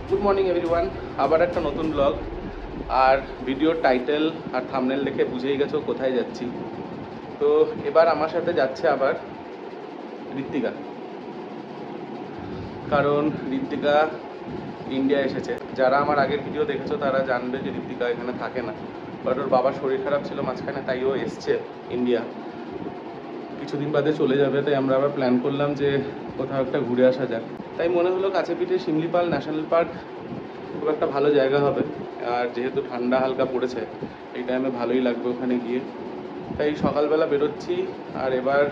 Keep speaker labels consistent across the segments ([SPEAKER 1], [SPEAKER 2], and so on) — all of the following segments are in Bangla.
[SPEAKER 1] গুড মর্নিং এভরিওয়ান, আবার একটা নতুন ব্লগ। আর ভিডিওর টাইটেল আর থাম্বনেল দেখে বুঝেই গেছো কোথায় যাচ্ছি। তো এবার আমার সাথে যাচ্ছে আবার ঋত্বিকা, কারণ ঋত্বিকা ইন্ডিয়া এসেছে। যারা আমার আগের ভিডিও দেখেছো তারা জানবে যে ঋত্বিকা এখানে থাকে না, বাট ওর বাবার শরীর খারাপ ছিল মাঝখানে, তাই ও এসছে ইন্ডিয়া। কিছুদিন বাদে চলে যাবে, তাই আমরা আবার প্ল্যান করলাম যে কোথাও একটা ঘুরে আসা যাক। তাই মনে হলো কাছে পিঠে শিমলিপাল ন্যাশনাল পার্ক খুব একটা ভালো জায়গা হবে, আর যেহেতু ঠান্ডা হালকা পড়েছে এই টাইমে ভালোই লাগবে ওখানে গিয়ে। তাই সকালবেলা বেরোচ্ছি, আর এবার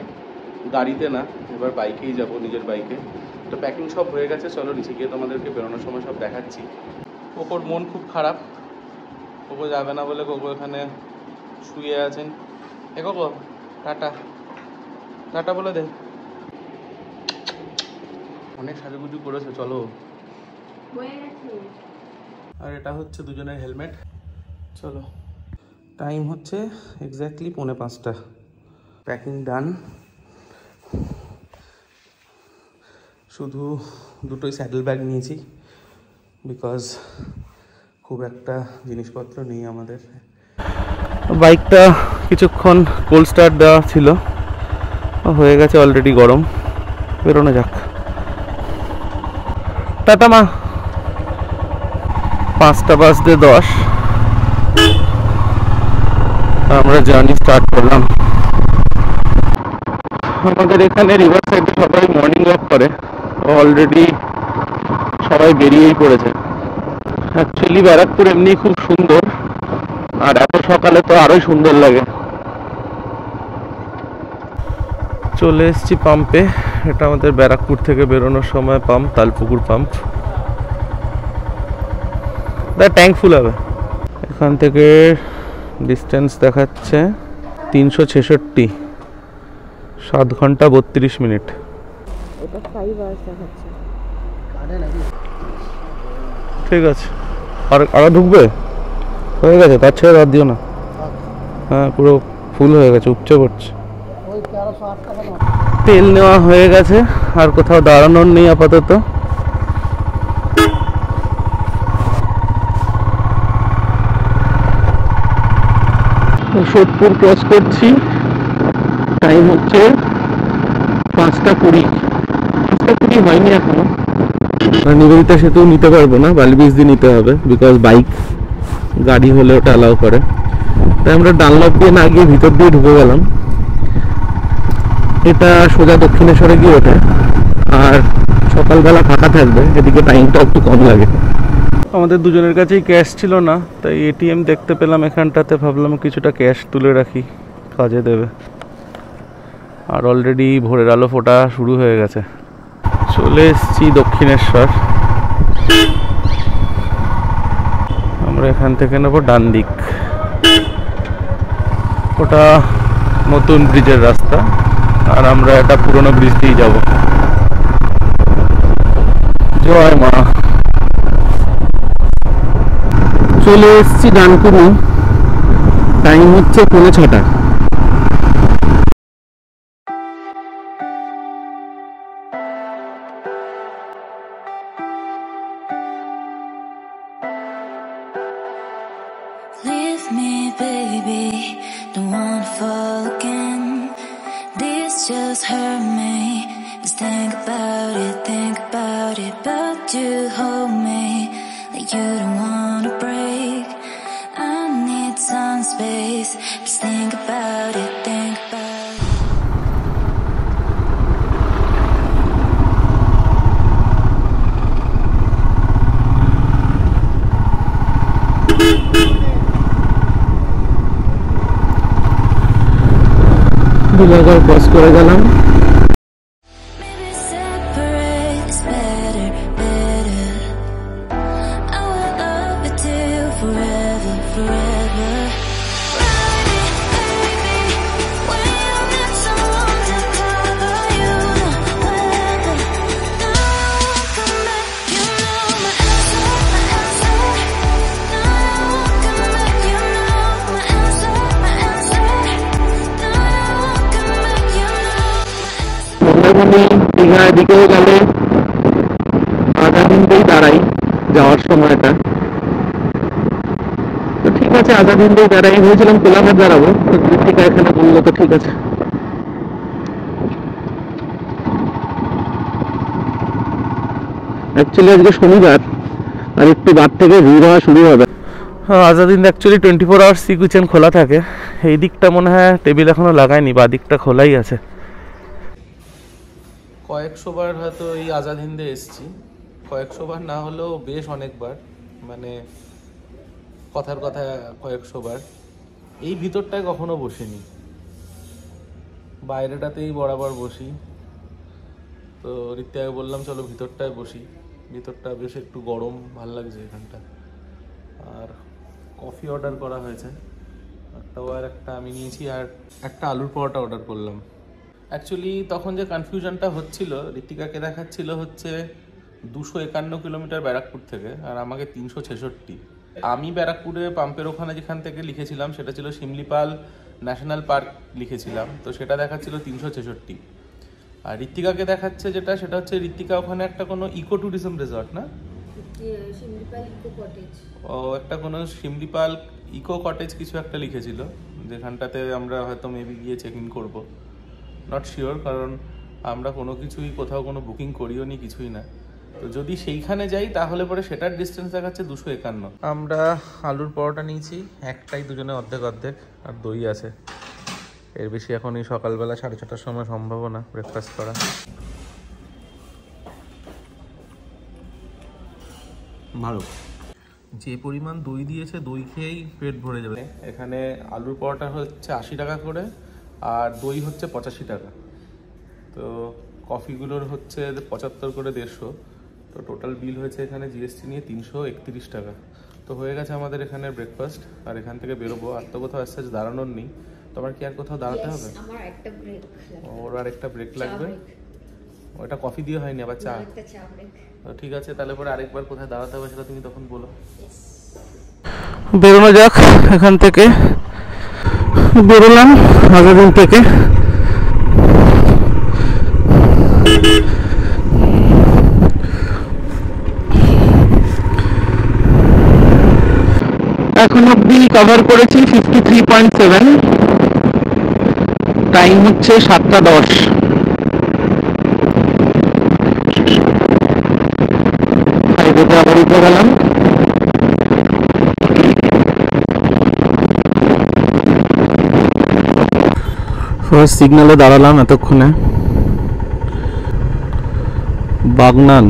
[SPEAKER 1] গাড়িতে না, এবার বাইকেই যাব, নিজের বাইকে। তো প্যাকিং সব হয়ে গেছে, চলো নিচে গিয়ে তোমাদেরকে বেরোনোর সময় সব দেখাচ্ছি। কোকোর মন খুব খারাপ, কোকো যাবে না বলে কোকো এখানে শুয়ে আছেন। এ কোকো টাটা টাটা বলে দে। অনেক সাজুগুজু করেছে, চলো। আর এটা হচ্ছে দুজনের হেলমেট। চলো, টাইম হচ্ছে এক্স্যাক্টলি 4:45। প্যাকিং ডান, শুধু দুটোই স্যাডেল ব্যাগ নিয়েছি, বিকজ খুব একটা জিনিসপত্র নেই আমাদের। বাইকটা কিছুক্ষণ কোল্ড স্টার্ট দেওয়া ছিল, হয়ে গেছে অলরেডি গরম। বেরোনো যাক। টাটা মা। 5:10 আমরা জার্নি স্টার্ট করলাম। আমাদের এখানে রিভার সাইডে সবাই মর্নিং ওয়াক করে, অলরেডি সবাই বেরিয়েই পড়েছে। অ্যাকচুয়ালি ব্যারাকপুর এমনি খুব সুন্দর, আর এত সকালে তো আরোই সুন্দর লাগে। চলে এসেছি পাম্পে। এটা আমাদের ব্যারাকপুর থেকে বেরোনোর সময় পাম্প, তালপুকুর পাম্প। ট্যাঙ্ক ফুল হবে। এখান থেকে ডিস্টেন্স দেখাচ্ছে 366, 7 ঘন্টা 32 মিনিট। ঠিক আছে, আরো ঢুকবে, হয়ে গেছে, তার ছেড়ে বাদ দিও না। হ্যাঁ, পুরো ফুল হয়ে গেছে, উপচে পড়ছে। তেল নেওয়া হয়ে গেছে, আর কোথাও দাঁড়ানোর নেই আপাতত। সোদপুর ক্রস করছি, টাইম হচ্ছে 5:20। 5:20 হয়নি এখনো। নিবেদিতা সেতু নিতে পারবো না, বালিবিজ দিয়ে নিতে হবে, বিকজ বাইক, গাড়ি হলে ওটা অ্যালাউ করে। তাই আমরা ডানলপ দিয়ে না গিয়ে ভিতর দিয়ে ঢুকে গেলাম। এটা সোজা দক্ষিণেশ্বরে গিয়ে ওঠে, আর সকালবেলা ফাঁকা থাকবে, এদিকে টাইমটা একটু কম লাগে। আমাদের দুজনের কাছেই ক্যাশ ছিল না, তাই এটিএম দেখতে পেলাম এখানটাতে, ভাবলাম কিছুটা ক্যাশ তুলে রাখি, কাজে দেবে। আর অলরেডি ভোরের আলো ফোটা শুরু হয়ে গেছে। চলে এসেছি দক্ষিণেশ্বর। আমরা এখান থেকে নেবো ডান দিক, ওটা নতুন ব্রিজের রাস্তা, আর আমরা একটা পুরোনো ব্রিজ দিয়ে যাব। জয় মা। চলে এসেছি ডানকুনি, টাইম হচ্ছে 5:45।
[SPEAKER 2] Leave me, baby, don't wanna fall again. This just hurt me. Just think about it, but you hold me like you don't wanna break. I need some space. Just think about it, think about it.
[SPEAKER 1] Dulagarh cross করে গেলাম। মন্দারমণি দীঘার দিকেও গেলে আজাদিনতেই দাঁড়াই যাওয়ার সময়টা। তো ঠিক আছে, আজাদিনতেই দাঁড়াই, ভেবেছিলাম কোলাঘাট দাঁড়াবো, তো ঋত্বিকা এখানে বললো তো ঠিক আছে। অ্যাকচুয়ালি আজকে শনিবার, আর একটু বাদ থেকে ভিড় হওয়া শুরু হবে। আজাদিন অ্যাকচুয়ালি 24 আওয়ার্স সি কিচেন খোলা থাকে। এই দিকটা মনে হয় টেবিল এখনো লাগায়নি, বা দিকটা খোলাই আছে। কয়েকশোবার হয়তো এই আজাদ হিন্দে এসছি, কয়েকশোবার না হলেও বেশ অনেকবার, মানে কথার কথা কয়েকশোবার। এই ভিতরটায় কখনো বসিনি, বাইরেটাতেই বরাবর বসি। তো ঋত্বিকাকে বললাম চলো ভিতরটায় বসি, ভিতরটা বেশ একটু গরম, ভাল লাগছে এখানটা। আর কফি অর্ডার করা হয়েছে একটাও, আর একটা আমি নিয়েছি, আর একটা আলুর পরোটা অর্ডার করলাম। অ্যাকচুয়ালি তখন যে কনফিউশনটা হচ্ছিল, ঋত্বিকাকে দেখাচ্ছিল হচ্ছে 251 কিলোমিটার ব্যারাকপুর থেকে, আর আমাকে 366। আমি ব্যারাকপুরে পাম্পের ওখানে যেখান থেকে লিখেছিলাম সেটা ছিল শিমলিপাল ন্যাশনাল পার্ক লিখেছিলাম, তো সেটা দেখাচ্ছিল 366। আর ঋত্বিকাকে দেখাচ্ছে যেটা, সেটা হচ্ছে ঋত্বিকা ওখানে একটা কোনো ইকো ট্যুরিজম রিসর্ট না, ও একটা কোনো শিমলিপাল ইকো কটেজ কিছু একটা লিখেছিল, যেখানটাতে আমরা হয়তো মেবি গিয়ে চেক ইন করবো। নট শিওর, কারণ আমরা কোনো কিছুই কোথাও কোনো বুকিং করিও নি, কিছুই না। তো যদি সেইখানে যাই তাহলে পরে সেটার ডিস্টেন্স দেখাচ্ছে 251। আমরা আলুর পরোটা নিয়েছি একটাই, দুজনে অর্ধেক অর্ধেক, আর দই আছে। এর বেশি এখন এই সকালবেলা 6:30টার সময় সম্ভব না ব্রেকফাস্ট করা। ভালো, যে পরিমাণ দই দিয়েছে দই খেয়েই পেট ভরে যাবে। এখানে আলুর পরোটা হচ্ছে 80 টাকা করে, আর দই হচ্ছে 85 টাকা। তো কফিগুলোর হচ্ছে 75 করে 150। তো টোটাল বিল হয়েছে এখানে জিএসটি নিয়ে 331 টাকা। তো হয়ে গেছে আমাদের এখানে ব্রেকফাস্ট, আর এখান থেকে বেরোবো। আর তো কোথাও আস্তে দাঁড়ানোর নেই। তোমার কি আর কোথাও দাঁড়াতে হবে? ওর আর একটা ব্রেক লাগবে। ওটা কফি দিয়ে হয়নি, আবার চা। ঠিক আছে, তাহলে পরে আরেকবার কোথায় দাঁড়াতে হবে সেটা তুমি তখন বলো। বেরোনো যাক এখান থেকে। বেরোলাম আজাদিন থেকে। এখন অব্দি কভার করেছি 53.7, টাইম হচ্ছে 7:10। হাইওয়েতে আবার উঠে গেলাম। ফার্স্ট সিগন্যালে দাঁড়ালাম এতক্ষণে, বাগনান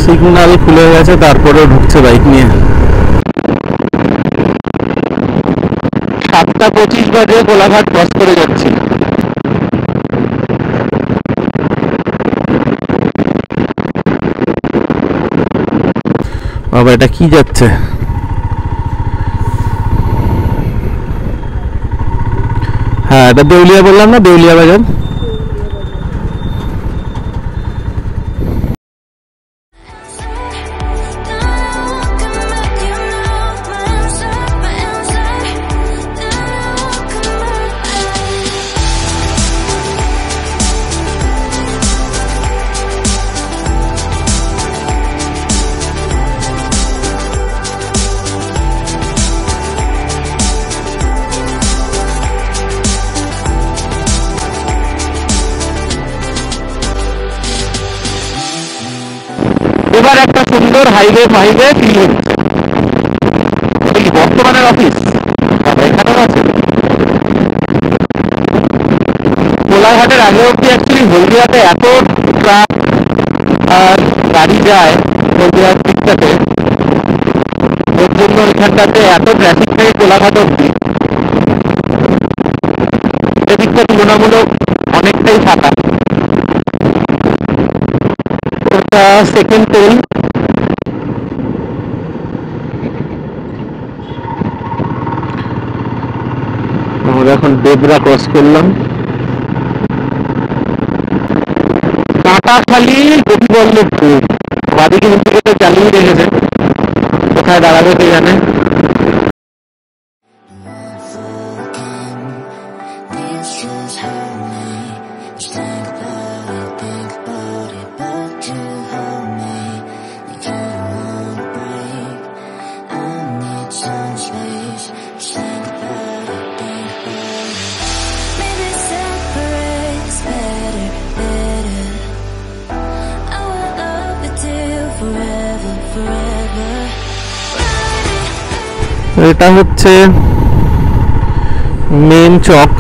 [SPEAKER 1] সিগন্যাল খুলে গেছে, তারপরে ঢুকছে বাইক নিয়ে। 7:25 বাজে কোলাঘাট ক্রস করে যাচ্ছি। বাবা, এটা কি যাচ্ছে? হ্যাঁ, এটা দেউলিয়া বললাম না, দেউলিয়া বাজার। এবার একটা সুন্দর হাইওয়ে ফিল হচ্ছে। এই বর্তমানের অফিস এখানেও আছে। কোলাঘাটের আগে অব্দি অ্যাকচুয়ালি হলদিয়াতে এত ট্রাক আর গাড়ি যায় হলদিয়ার দিকটাতে, ওর জন্য এখানটাতে এত ট্রাফিক থাকে কোলাঘাট অব্দি। এদিকটা তুলনামূলক অনেকটাই ফাঁকা। ওটা সেকেন্ড টোল। আমরা এখন বেবরা ক্রস করলাম। কাঁটাখালি গোপীবল্লভপুর, বাদিকে ইন্ডিকেটর চালিয়ে রেখেছে, কোথায় দাঁড়াবে কে জানে।
[SPEAKER 2] This just hurt me.
[SPEAKER 1] এটা হচ্ছে মেন চক,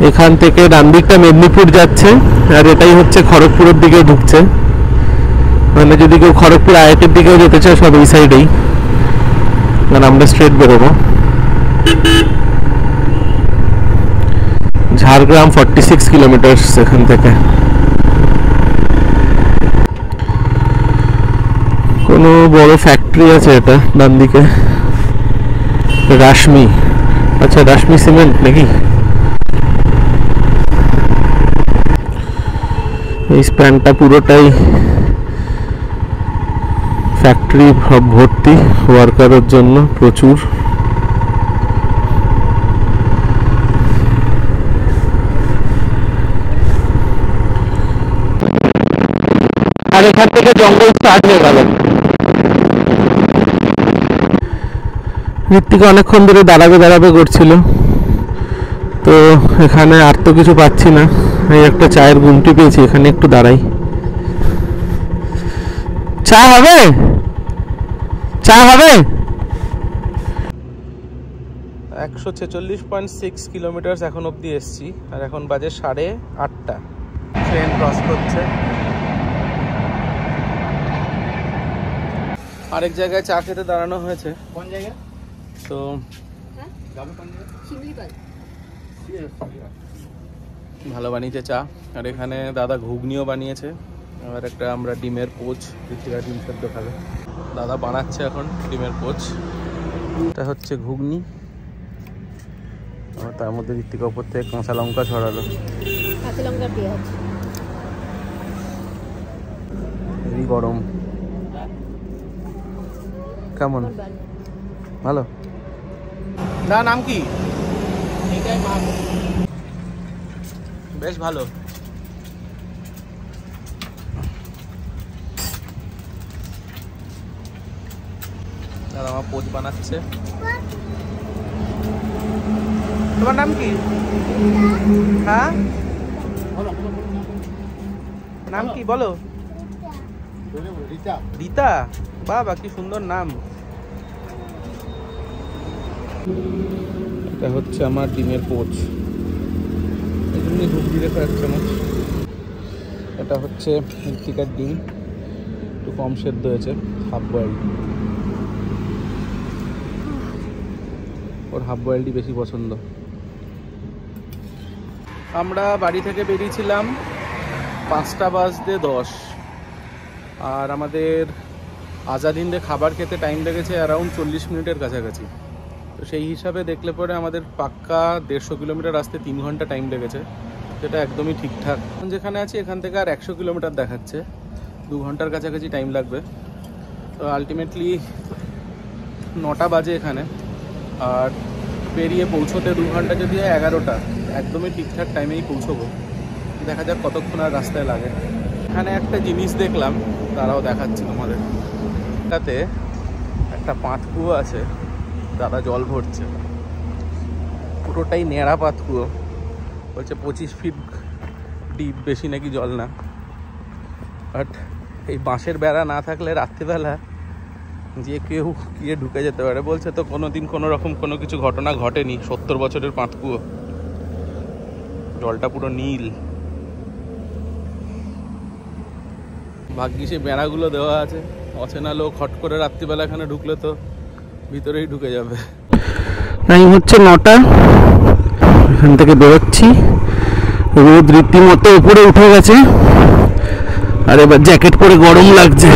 [SPEAKER 1] এখান থেকে ডান দিকটা মেদিনীপুর যাচ্ছে আর এটাই হচ্ছে খড়গপুরের দিকে ঢুকছে। মানে যদি কেউ খড়গপুর আয়াটের দিকেও যেতে চায় সব এই সাইডেই, কারণ আমরা স্ট্রেট বেরোবো। ঝাড়গ্রাম 46 কিলোমিটার এখান থেকে। কোনো বড় ফ্যাক্টরি আছে এটা ডান দিকে, রাশমি, আচ্ছা রাশমি সিমেন্ট নাকি। এই স্প্যানটা পুরোটাই ফ্যাক্টরি ভর্তি ওয়ার্কারের জন্য প্রচুর। আর এখান থেকে জঙ্গল স্টার্ট হয়ে গেল। ঋত্বিকা অনেকক্ষণ ধরে দাঁড়াবে করছিল, তো এখানে আর তো কিছু পাচ্ছি না। এই একটা চায়ের গুমটি পেয়েছি, এখানে একটু দাঁড়াই। চা হবে? চা হবে? 146.6 কিলোমিটার এখন অবধি এসছি, আর এখন বাজে 8:30। ট্রেন ক্রস করছে। আরেক জায়গায় চা খেতে দাঁড়ানো হয়েছে। কোন জায়গায়? তো ভালো বানিয়েছে চা, আর এখানে দাদা ঘুগনিও বানিয়েছে, আর একটা আমরা ডিমের পোচ, ঋত্বিকা ডিম সেদ্ধ খাবে। দাদা বানাচ্ছে এখন ডিমের পোচ। এটা হচ্ছে ঘুগনি, আর তার মধ্যে ঋত্বিকা উপর থেকে কাঁচা লঙ্কা ছড়ালো।
[SPEAKER 3] কাঁচা লঙ্কা পেঁয়াজ।
[SPEAKER 1] এই গরম কেমন? ভালো। না নাম কি? বেশ ভালো। দাদা আমার পোচ বানাচ্ছে। তোমার নাম কি? হ্যাঁ নাম কি বলো? রীতা। বাবা কি সুন্দর নাম। এটা হচ্ছে আমার ডিমের পোচ, এই জন্য ঘুগনি রেখে এক চামচ। এটা হচ্ছে ঋত্বিকার ডিম, একটু কম সেদ্ধ হয়েছে, হাফ বয়েল। ওর হাফ বয়েলটি বেশি পছন্দ। আমরা বাড়ি থেকে বেরিয়েছিলাম 5:10, আর আমাদের আজাদ হিন্দে খাবার খেতে টাইম লেগেছে অ্যারাউন্ড 40 মিনিটের কাছাকাছি। তো সেই হিসাবে দেখলে পরে আমাদের পাক্কা 150 কিলোমিটার আসতে 3 ঘন্টা টাইম লেগেছে, যেটা একদমই ঠিকঠাক। যেখানে আছি এখান থেকে আর 100 কিলোমিটার দেখাচ্ছে, 2 ঘন্টার কাছাকাছি টাইম লাগবে। তো আলটিমেটলি 9টা বাজে এখানে, আর বেরিয়ে পৌঁছোতে 2 ঘন্টা যদি হয় 11টা, একদমই ঠিকঠাক টাইমেই পৌঁছবো। দেখা যাক কতক্ষণ আর রাস্তায় লাগে। এখানে একটা জিনিস দেখলাম, তারাও দেখাচ্ছি তোমাদের। এটাতে একটা পাতকুয়ো আছে, দাদা জল ভরছে, পুরোটাই ন্যাড়া পাতকুয়ো। বলছে 25 ফিট ডিপ, বেশি নাকি জল না। বাট এই বাঁশের বেড়া না থাকলে রাত্রিবেলা যে কেউ গিয়ে ঢুকে যেতে পারে। বলছে তো কোনোদিন কোনো রকম কোনো কিছু ঘটনা ঘটেনি, 70 বছরের পাতকুয়ো, জলটা পুরো নীল। ভাগ্যিস এই বেড়াগুলো দেওয়া আছে, অচেনা লোক হট করে রাত্রিবেলা এখানে ঢুকলে তো ভিতরেই ঢুকে যাবে। টাইম হচ্ছে 9টা, এখান থেকে বেরোচ্ছি। রোদ রীতিমতো উপরে উঠে গেছে, আর এবার জ্যাকেট পরে গরম লাগছে।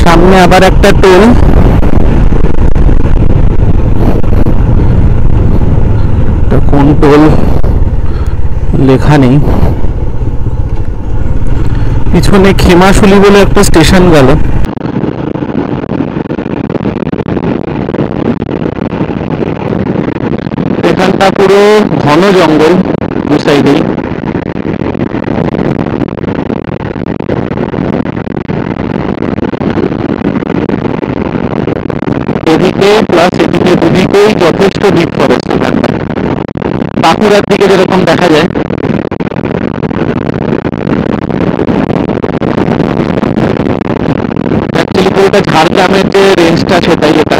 [SPEAKER 1] সামনে আবার একটা টোল, কোন টোল লেখা নেই। পিছনে খেমাশুলি বলে একটা স্টেশন গেল। এখানটা পুরো ঘন জঙ্গল দু সাইডেই। এদিকে প্লাস এদিকে দুদিকেই যথেষ্ট ডিপ ফরেস্ট। এখানটা বাঁকুড়ার দিকে যেরকম দেখা যায়। এটা ঝাড়গ্রামের যে রেঞ্জটা সেটাই এটা।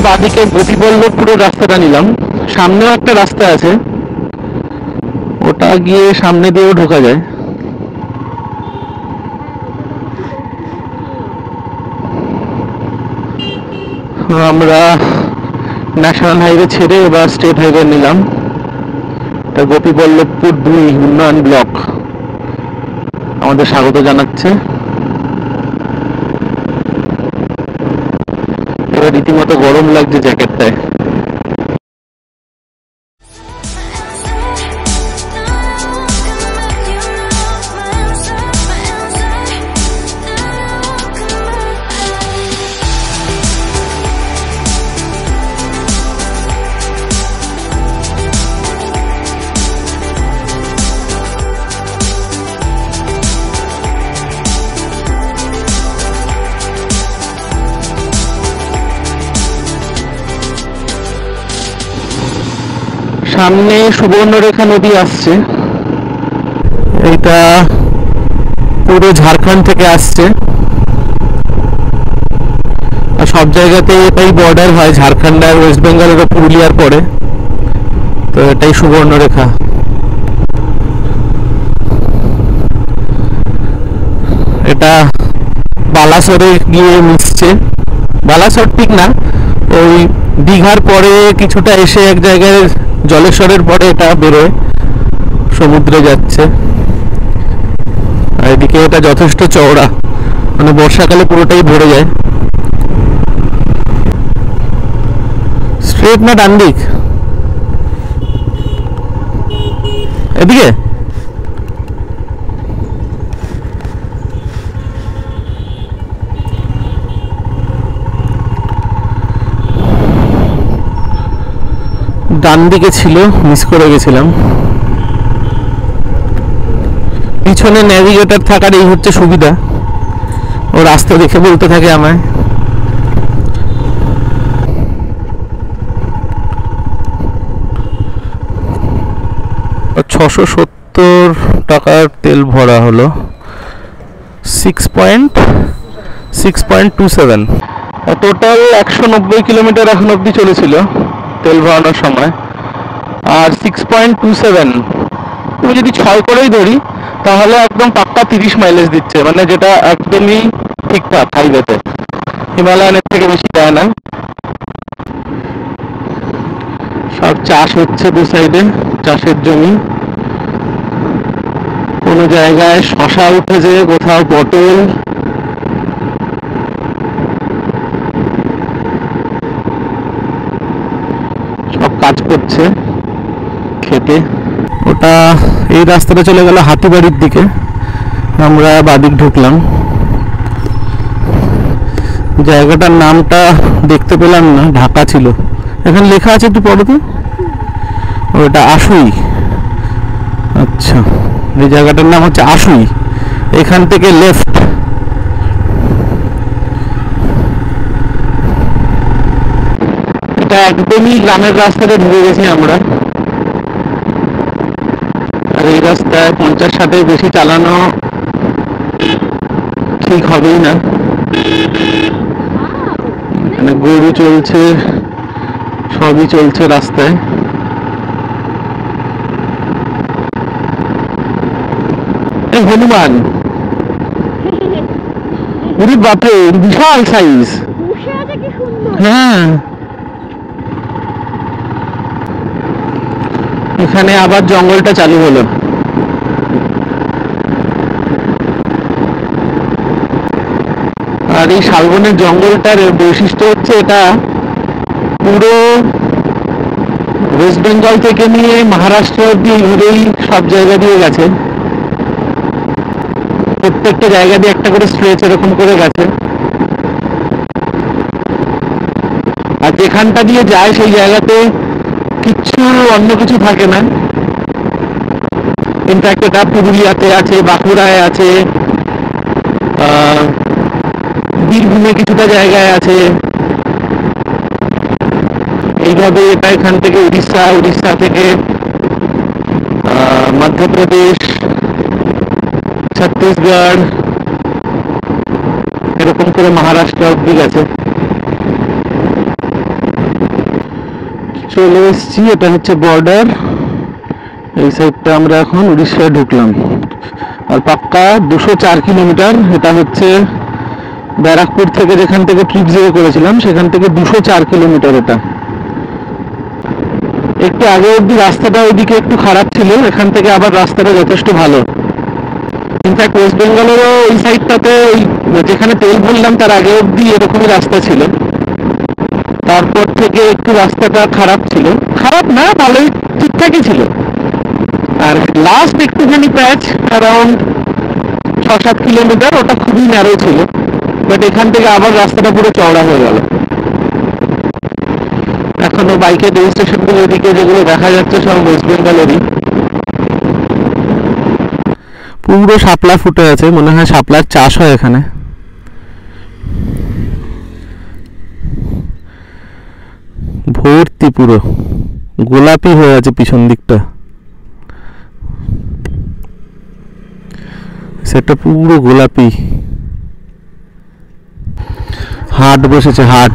[SPEAKER 1] বাদিকে গোপীবল্লভপুরের রাস্তাটা নিলাম, সামনেও একটা রাস্তা আছে, ওটা গিয়ে সামনে দিয়েও ঢোকা যায়। আমরা ন্যাশনাল হাইওয়ে ছেড়ে এবার স্টেট হাইওয়ে নিলাম। এটা গোপীবল্লভপুর 2 উন্নয়ন ব্লক আমাদের স্বাগত জানাচ্ছে। এবার রীতিমতো গরম লাগছে জ্যাকেটটায়। সামনে সুবর্ণরেখা নদী আসছে, এটা পুরো ঝাড়খণ্ড থেকে আসছে, আর সব জায়গাতে এটাই বর্ডার হয়, ঝাড়খণ্ড আর ওয়েস্ট বেঙ্গলের পুরুলিয়ার পরে, তো এটাই সুবর্ণরেখা। এটা বালাসরে গিয়ে মিশছে, বালাসর ঠিক না, ওই দীঘার পরে কিছুটা এসে এক জায়গায় জলেশ্বরের পরে এটা বেরোয়, সমুদ্রে যাচ্ছে। আর এদিকে এটা যথেষ্ট চওড়া, মানে বর্ষাকালে পুরোটাই ভরে যায়। স্ট্রেট না ডান দিক? এদিকে ডান দিকে ছিল, মিস করে গেছিলাম। পিছনে ন্যাভিগেটর থাকার এই হচ্ছে সুবিধা, ও রাস্তা দেখে বলতে থাকে আমায়। 670 টাকার তেল ভরা হলো, 6.27। টোটাল 190 কিলোমিটার এখন অব্দি চলেছিল তেল ভরানোর সময়, আর 6.27 তুমি যদি 6 করেই ধরি তাহলে একদম পাক্কা 30 মাইলেজ দিচ্ছে, মানে যেটা একদমই ঠিকঠাক হাইওয়েতে, হিমালয়ানের থেকে বেশি দেয় না। সব চাষ হচ্ছে দু সাইডে, চাষের জমি, কোনো জায়গায় শশা উঠেছে, কোথাও পটল, সব কাজ করছে খেতে। ওটা এই রাস্তাটা চলে গেল হাতিবাড়ির দিকে, আমরা বাদিক ঢুকলাম। জায়গাটার নামটা দেখতে পেলাম না, ঢাকা ছিল, এখানে লেখা আছে একটু পড়ো তো। ওটা আশুই, আচ্ছা এই জায়গাটার নাম হচ্ছে আশুই, এখান থেকে লেফট। এটা একদমই গ্রামের রাস্তাতে ঢুকে গেছি আমরা, আর এই রাস্তায় 50-60 বেশি চালানো ঠিক হবেই না, মানে গরু চলছে, সবই চলছে রাস্তায়। হনুমান, পুরী বাপরে বিশাল সাইজ, হ্যাঁ। এখানে আবার জঙ্গলটা চালু হলো, আর এই শালবনের জঙ্গলটার বৈশিষ্ট্য হচ্ছে এটা পুরো ওয়েস্ট বেঙ্গল থেকে নিয়ে মহারাষ্ট্র অব্দি ঘুরেই সব জায়গা দিয়ে গেছে।
[SPEAKER 4] প্রত্যেকটা জায়গা দিয়ে একটা করে স্ট্রেচ এরকম করে গেছে। আর যেখানটা দিয়ে যায় সেই জায়গাতে কিচ্ছু অন্য কিছু থাকে না। ইনফ্যাক্ট এটা পুরুলিয়াতে আছে, বাঁকুড়ায় আছে, বীরভূমে কিছুটা জায়গায় আছে। এইভাবে এটা এখান থেকে উড়িষ্যা, উড়িষ্যা থেকে মধ্যপ্রদেশ, ছত্তিশগড়, এরকম করে মহারাষ্ট্র অব্দি গেছে। চলে এসছি, এটা হচ্ছে বর্ডার। এই সাইডটা আমরা এখন উড়িষ্যায় ঢুকলাম। আর পাক্কা 204 কিলোমিটার। এটা হচ্ছে ব্যারাকপুর থেকে, যেখান থেকে ট্রিপ জিরো করেছিলাম সেখান থেকে 204 কিলোমিটার এটা। একটু আগে অব্দি রাস্তাটা ওইদিকে একটু খারাপ ছিল, এখান থেকে আবার রাস্তাটা যথেষ্ট ভালো। ইনফ্যাক্ট ওয়েস্ট বেঙ্গলেরও ওই সাইডটাতে ওই যেখানে তেল ভরলাম তার আগে অব্দি এরকমই রাস্তা ছিল। তারপর থেকে একটু রাস্তাটা খারাপ ছিল, খারাপ না, ভালোই ঠিকঠাকই ছিল। আর লাস্ট একটুখানি প্যাচ অ্যারাউন্ড 6-7 কিলোমিটার, ওটা খুবই ন্যারো ছিল। বাট এখান থেকে আবার রাস্তাটা পুরো চওড়া হয়ে গেল। এখনো বাইকের রেজিস্ট্রেশন গুলো এদিকে যেগুলো দেখা যাচ্ছে সব ওয়েস্ট বেঙ্গলেরই। পুরো শাপলা ফুটে আছে, মনে হয় শাপলার চাষ হয় এখানে। ভর্তি পুরো গোলাপি হয়ে আছে পিছন দিকটা, সেটা পুরো গোলাপি। হাট বসেছে, হাট,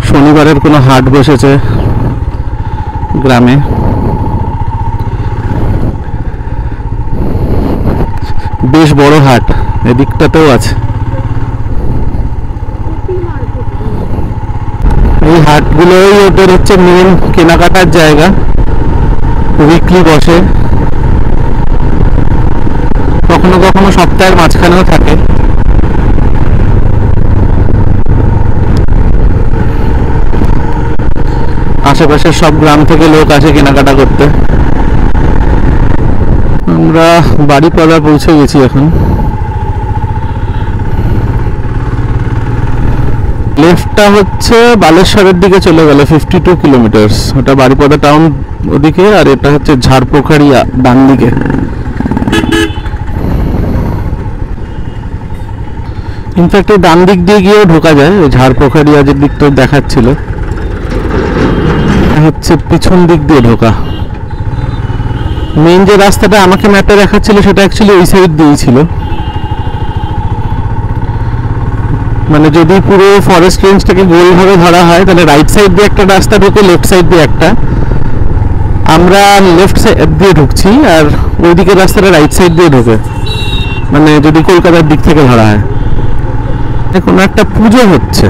[SPEAKER 4] শনিবারের কোনো হাট বসেছে গ্রামে। বেশ বড় হাট, এদিকটাতেও আছে। এই হাটগুলোই ওদের হচ্ছে মেন কেনাকাটার জায়গা, উইকলি বসে, কখনো কখনো সপ্তাহের মাঝখানেও থাকে। আশেপাশের সব গ্রাম থেকে লোক আসে কেনাকাটা করতে। আমরা বাড়িপাড়া পৌঁছে গেছি এখন। লেফটটা হচ্ছে বালেশ্বরের দিকে চলে গেল, 52 কিলোমিটার। ওটা বাড়িপাড়া টাউন ওদিকে, আর এটা হচ্ছে ঝাড়পোখাড়িয়া ডান দিকে। ইনফ্যাক্ট এই ডান দিক দিয়ে গিয়েও ঢোকা যায়, ওই ঝাড়পোখাড়িয়া যে দিকটা দেখাচ্ছিল হচ্ছে পিছন দিক দিয়ে ঢোকা। মেইন যে রাস্তাটা আমাকে ম্যাপে দেখাচ্ছিল সেটা অ্যাকচুয়ালি ওই সাইড দিয়েই ছিল। মানে যদি পুরো ফরেস্ট রেঞ্জটাকে গোলভাবে ধরা হয় তাহলে রাইট সাইড দিয়ে একটা রাস্তা ঢোকে, লেফট সাইড দিয়ে একটা। আমরা লেফট সাইড দিয়ে ঢুকছি আর ওইদিকে রাস্তাটা রাইট সাইড দিয়ে ঢোকে, মানে যদি কলকাতার দিক থেকে ধরা হয়। কোনো একটা পুজো হচ্ছে,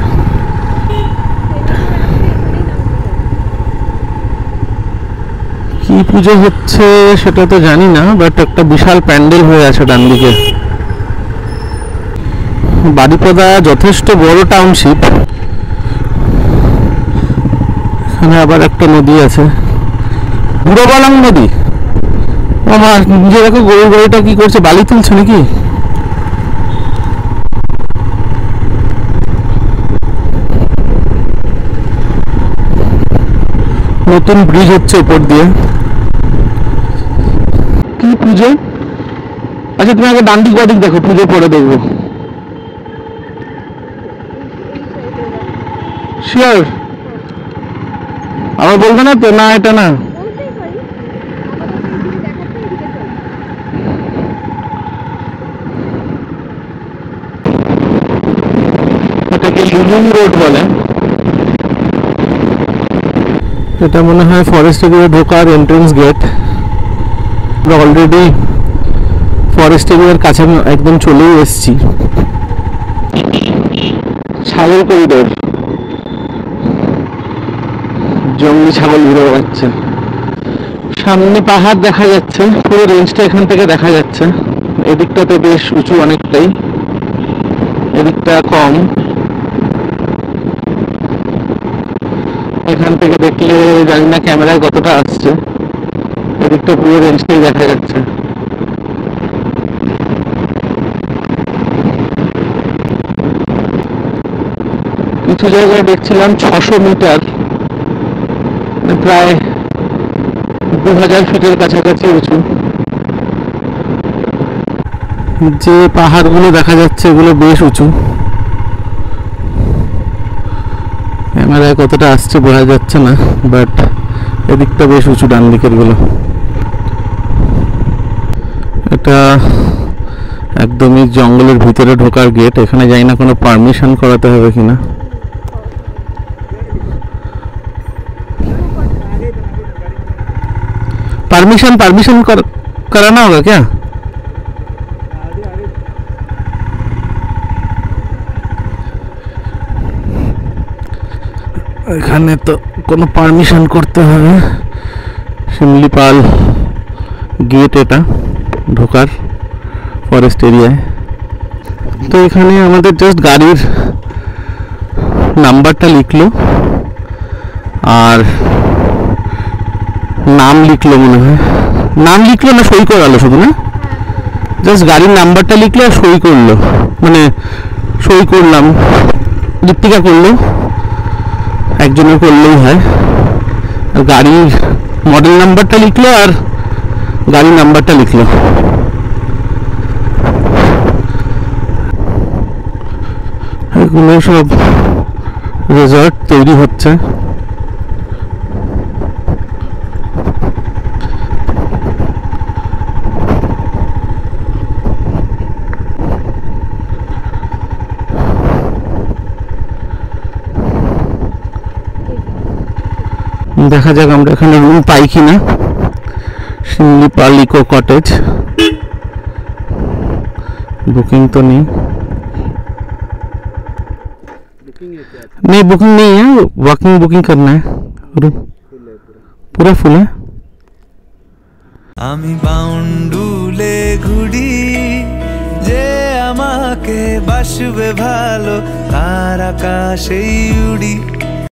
[SPEAKER 4] কি পুজো হচ্ছে সেটা তো জানি না, বাট একটা বিশাল প্যান্ডেল হয়ে আছে ডান দিকে। বারিপদা যথেষ্ট বড় টাউনশিপ। এখানে আবার একটা নদী আছে, বুড়োবালাং নদী। আমার নিজে দেখো গরুর গাড়িটা কি করছে, বালি তুলছে নাকি। নতুন ব্রিজ হচ্ছে উপর দিয়ে। কি পুজো? আচ্ছা তুমি আগে ডান দিক বাদিক দেখো, পুজো পরে দেখবো। শিওর? আবার বলবে না তো, না এটা না। এটাকে লুলুং রোড বলে। এটা মনে হয় ফরেস্ট এরিয়া ঢোকার এন্ট্রেন্স গেট। আমরা অলরেডি ফরেস্ট এরিয়ার কাছে একদম চলেও এসেছি। ছাগল করিডোর, জঙ্গলি ছাগল ঘুরে বেড়াচ্ছে। সামনে পাহাড় দেখা যাচ্ছে, পুরো রেঞ্জটা এখান থেকে দেখা যাচ্ছে। এদিকটা তো বেশ উঁচু অনেকটাই, এদিকটা কম। এখান থেকে দেখলে জানি না ক্যামেরায় কতটা আসছে, এদিকটা পুরো রেঞ্জটাই দেখা যাচ্ছে। কিছু জায়গায় দেখছিলাম 600 মিটার, প্রায় 2000 ফিটের কাছাকাছি উঁচু। যে পাহাড়গুলো দেখা যাচ্ছে এগুলো বেশ উঁচু, ক্যামেরায় কতটা আসছে বোঝা যাচ্ছে না, বাট এদিকটা বেশ উঁচু, ডান দিকের গুলো। এটা একদমই জঙ্গলের ভিতরে ঢোকার গেট। এখানে যাই না কোনো পারমিশন করাতে হবে কিনা। परमिशन कराना होगा क्या? এখানে তো কোনো পারমিশন করতে হবে। শিমলিপাল গেট এটা ঢোকার ফরেস্ট এরিয়ায়। তো এখানে আমাদের জাস্ট গাড়ির নাম্বারটা লিখলো আর নাম লিখলো, মনে হয় নাম লিখলো না সই করালো শুধু, না জাস্ট গাড়ির নাম্বারটা লিখলো আর সই করলো, মানে সই করলাম, দীপ্তিকা করলো, একজনের করলেই হয়। আর গাড়ির মডেল নাম্বারটা লিখলো আর গাড়ির নাম্বারটা লিখলো। এগুলো সব রিসর্ট তৈরি হচ্ছে। দেখা যাক আমরা এখানে রুম পাই কিনা। শিমলিপাল ইকো কটেজ, बुकिंग तो नहीं बुकिंग नहीं है, वॉकिंग बुकिंग करना है। रूम पूरा फुल है।
[SPEAKER 5] আমি বাউন্ডুলে ঘুরি যে আমাকে বাসবে ভালো, তার আকাশেই উড়ি।